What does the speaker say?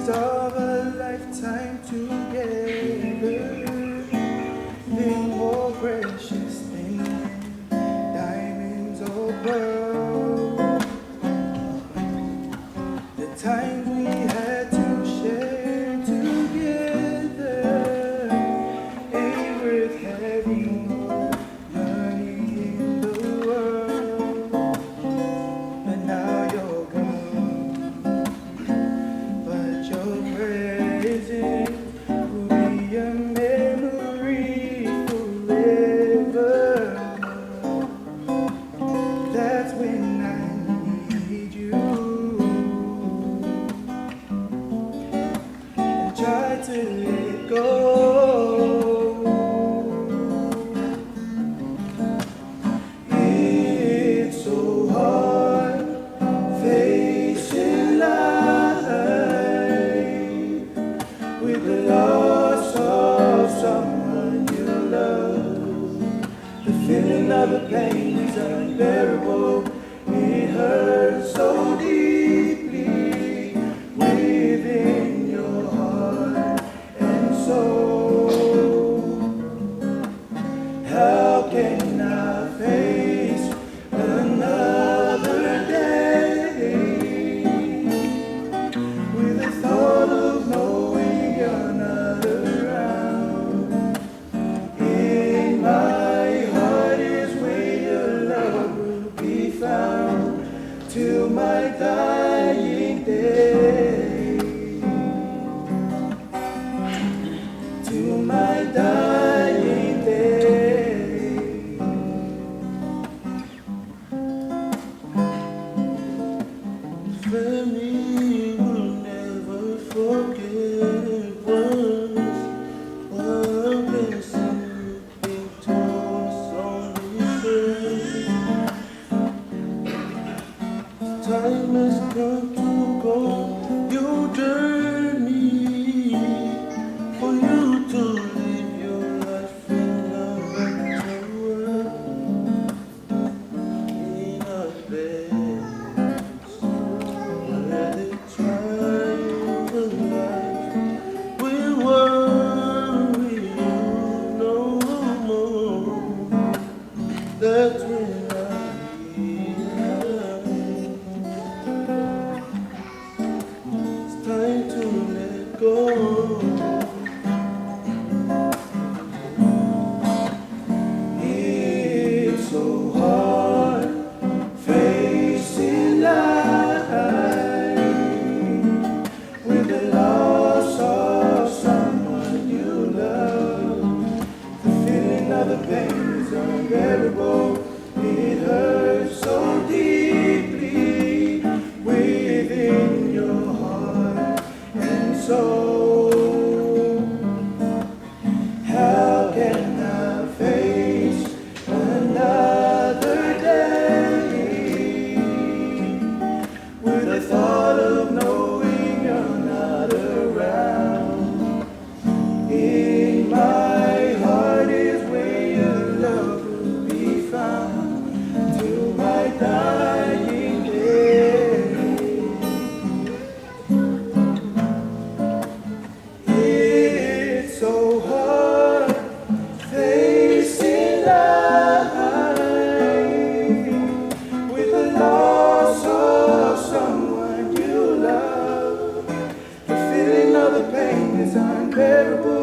of a lifetime together, then more precious than diamonds or pearls. The times we had to share together ain't worth having money in the world. But now you're gone, but your presence will be a memory forever. That's when I need you. And try to let go. It's so hard facing life with the loss of someone you love. The feeling of the pain is unbearable. It hurts so deeply within your heart and soul. How can I face another day with the thought of knowing you're not around? In my heart is where your love will be found till my dying day. Till my dying day. Family will never forget once one blessing into us on this earth. Time has come to go your journey, for you to live your life in a better world. In a place where the trials of life will worry you no more. That's when I realize it's time to let go. It's so hard facing life with the loss of someone you love. The feeling of the pain is unbearable. It hurts so deeply within your heart and soul. How can I face another day with the thought of knowing you're not around? In my heart is where your love will be found till my dying day. It's so hard facing life with the loss of someone you love. The feeling of the pain is unbearable.